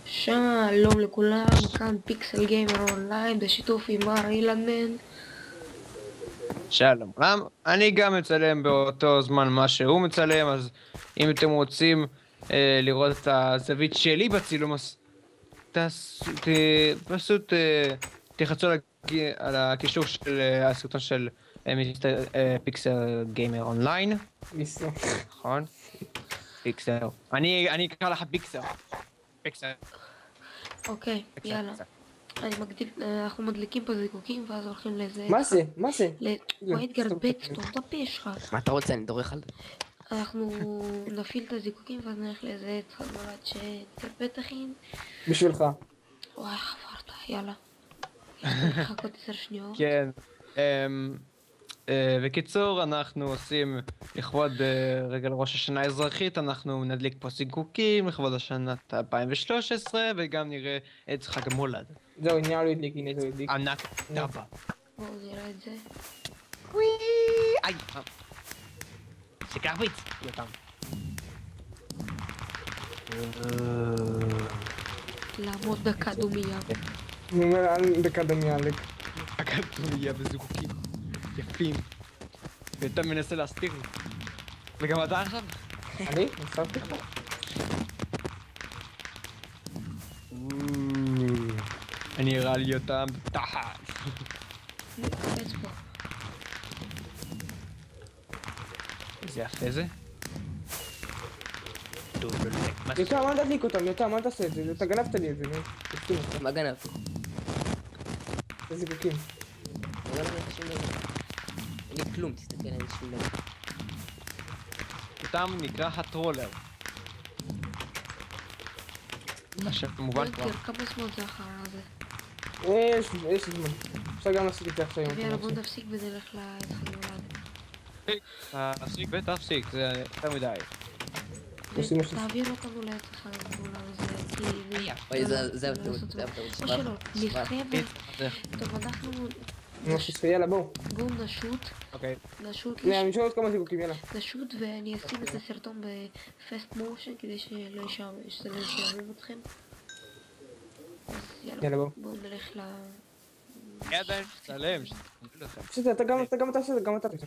שלום לכולם, כאן פיקסל גיימר אונליין בשיתוף עם מר אילנמן. שלום. אני גם מצלם באותו זמן מה שהוא מצלם, אז אם אתם רוצים לראות את הזווית שלי בצילום, אז פשוט תחצו על הקישור של הסרטון של מיסטר פיקסל גיימר אונליין. מיסטר. נכון? פיקסל. אני אקרא לך פיקסל. פיקסל. אוקיי, יאללה. אנחנו מדליקים פה זיקוקים ואז הולכים לאיזה... מה זה? מה זה? וואי אדגר בית, סתום את הפה שלך. מה אתה רוצה? אני דורך על זה. אנחנו נפעיל את הזיקוקים ואז נלך לאיזה עץ חדולת שתרבט הכין. בשבילך. וואי חברת, יאללה. יש לי לחכות 10 שניות. כן. בקיצור, אנחנו עושים לכבוד רגל ראש השנה האזרחית, אנחנו נדליק פה זיקוקים לכבוד השנת 2013 וגם נראה את חג המולד. זהו, נהיה לו הדליק, הנה זה הדליק. ענק דבה. בואו נראה את זה. וואי! איי! שיקח ביץ! יותם. לעמוד דקה דומיה. אני אומר, דקה דמי עלק. דקה דומיה בזיקוקים. יפים. ואתה מנסה להסתיר לי. וגם אתה עכשיו? אני? נספתי לך. אני אראה לי אותם תחת. נקפץ פה. איזה יפה זה? יותם, אל תדליק אותם, יותם, אל תעשה את זה, אתה גנבת לי את זה, מה גנב? זה זיקוקים. לא גנב לך שום דבר. אין לי כלום, תסתכל על זה שום דבר. אותם נקרא הטרולר. עכשיו מובן כבר. אדגר, כמה זמן זה אחר הזה? יש זמן. אפשר גם לעשות איתי עכשיו. יאללה בוא נפסיק ונלך לעץ חדולת. תפסיק ותפסיק, זה יותר מדי. תעביר אותנו לעץ חדולת הזה, כי... אוי, זה הטעות, זה הטעות. או שלא, נתחייב. טוב, אנחנו... יאללה, בואו. בואו נשוט. אוקיי. נשוט. אני שואל עוד כמה זיקוקים, יאללה. נשוט ואני אשים את הסרטון בפסט מושן כדי שזה לא ישעמם אתכם. אז יאללה, בואו. בואו נלך ל... ידיים, צלם. בסדר, אתה גם תעשה את זה, גם אתה תעשה.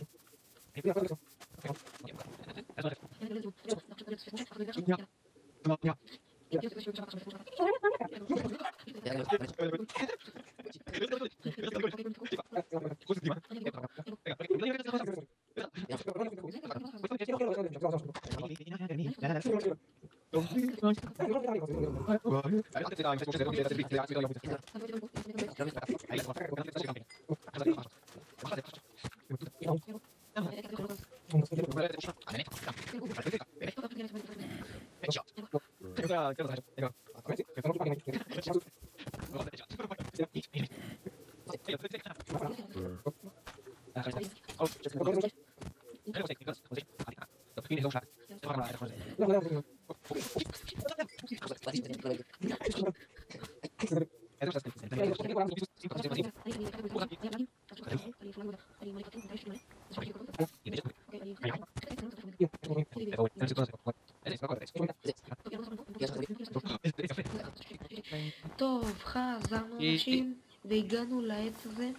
טוב, חזרנו אנשים והגענו לעץ הזה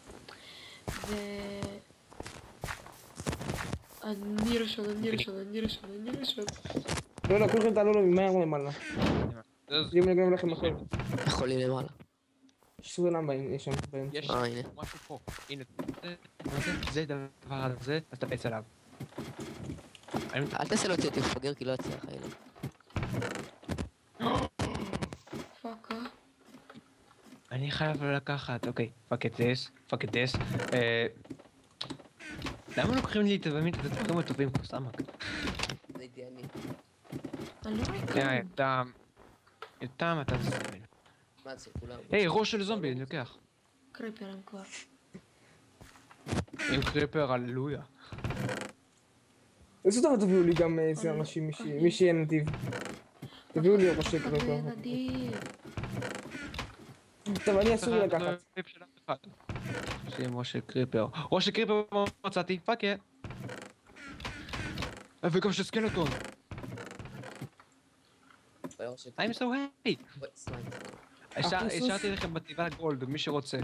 אני ראשון. לא, כולכם תעלו לו ממהר למעלה. אם נגמר לכם אחר. איך עולים למעלה? יש סולם יש שם באמצע. יש הנה. משהו פה. הנה. זה דבר הזה, אז תפץ עליו. אל תעשה לו אותי מפגר כי לא יצליח האלה. פאקה. אני חייב לקחת, אוקיי, fuck it this. למה לוקחים לי את הדברים הטובים כמו סמק? זה הייתי אני. אני לא רואה יותם, אתה זומבי. מה זה כולם? היי, ראש של זומבי, אני לוקח. קריפרים כבר. עם קריפר, הללויה. איזה טוב תביאו לי גם איזה אנשים, מי שיהיה נדיב. תביאו לי ראשי קריפר. טוב, אני אסור לי לקחת. שים ראש של קריפר. ראש של קריפר מצאתי, פאק יא. וגם של סקלטון. ביום שלי. I'm so happy. אוי, סליים. השארתי לכם בתיבה גולד, מי שרוצה.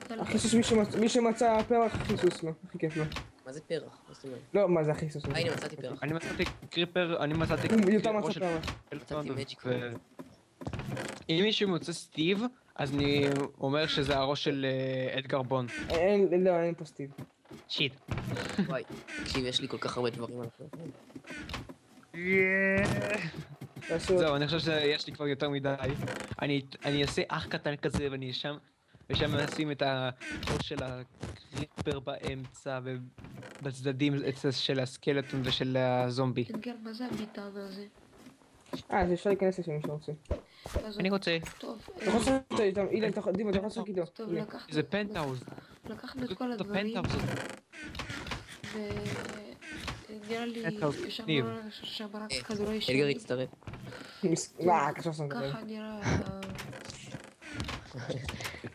החיסוס מי שמצא פרח חיסוס לו, הכי כיף לו. מה זה פרח? מה זאת אומרת? לא, מה זה החיסוס? הנה מצאתי פרח. אני מצאתי קריפר, אני מצאתי יותר ראש מצא של פרח. מצאתי מג'יק. אם מישהו מוצא סטיב, אז אני אומר שזה הראש של אדגר בון. אין פה סטיב. שיט. וואי, תקשיב, יש לי כל כך הרבה דברים על הפרק. זהו, אני חושב שיש לי כבר יותר מדי. אני אעשה אח קטן כזה ואני ושם נשים את הראש של הקריפר באמצע ובצדדים של הסקלטון ושל הזומבי. אתגר, מה זה הביטן הזה? אז אפשר להיכנס לשם מי שרוצה. אני רוצה. טוב, אתה יכול לעשות איתם, אילן, דימה, אתה יכול לשחק איתו. טוב, הנה. זה פנטהאוז. לקחנו את כל הדברים, ונראה לי, יש ניב. לנו שם רק כדורי אדגר שני, יצטרף. מה, קשה לעשות דברים. ככה נראה,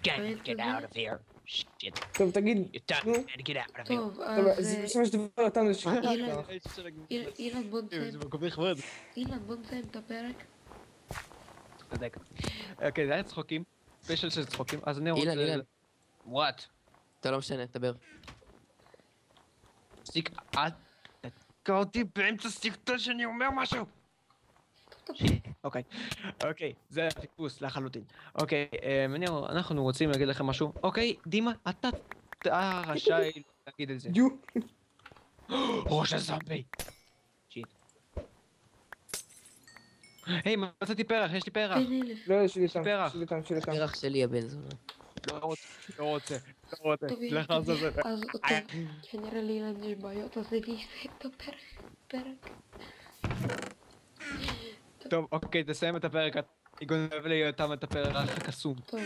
Get out of here. Shit. טוב, תגיד, You're done. נו. Man, get out of here. טוב, טוב, אז זה בסופו של דבר אותנו זה שחק. אילן, בוא נסיים, זה מקום לכבוד. אילן, בוא נסיים את הפרק. צודק. אוקיי, זה היה צחוקים. ספיישל של צחוקים, אז אני רוצה... אילן. וואט? אתה לא משנה, דבר. תפסיק, אל תתקע אותי באמצע סרטון שאני אומר משהו! אוקיי, זה הטיפוס לחלוטין. אוקיי, אנחנו רוצים להגיד לכם משהו. אוקיי, דימה, אתה רשאי להגיד את זה. יו. ראש הזומבי! שיט. היי, מצאתי פרח, יש לי פרח. בן אלף. לא, יש לי איתם, פרח. יש לי איתם, יש לי איתם. פרח שלי הבן זונה. לא רוצה. טוב, לך טוב, לעזאזל. אז טוב, כנראה לאילן יש בעיות, אז אני אסיים את הפרק. טוב, אוקיי, תסיים את הפרק. אני גונב לי אותם את הפרח הקסום. טוב,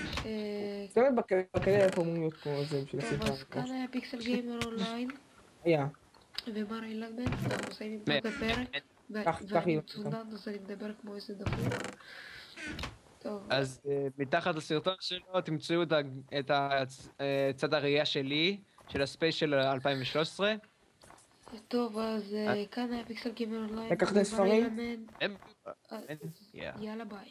באמת בקריירה איפה אמורים להיות כמו זה בשביל טוב, הסרטון. אז כאן היה פיקסל גיימר אונליין, היה. ומר אילן בן, אנחנו מסיימים פה את הפרק, קח ואני אילן. מצונן, אז אני מדבר כמו איזה דפוק. טוב, אז מתחת לסרטון שלו תמצאו את צד הראייה שלי, של הספיישל 2013. טוב, אז כאן היה פיקסל גיימר אונליין, לקחת ומר ספרים? אילן בן, הם- אז Yeah. יאללה ביי.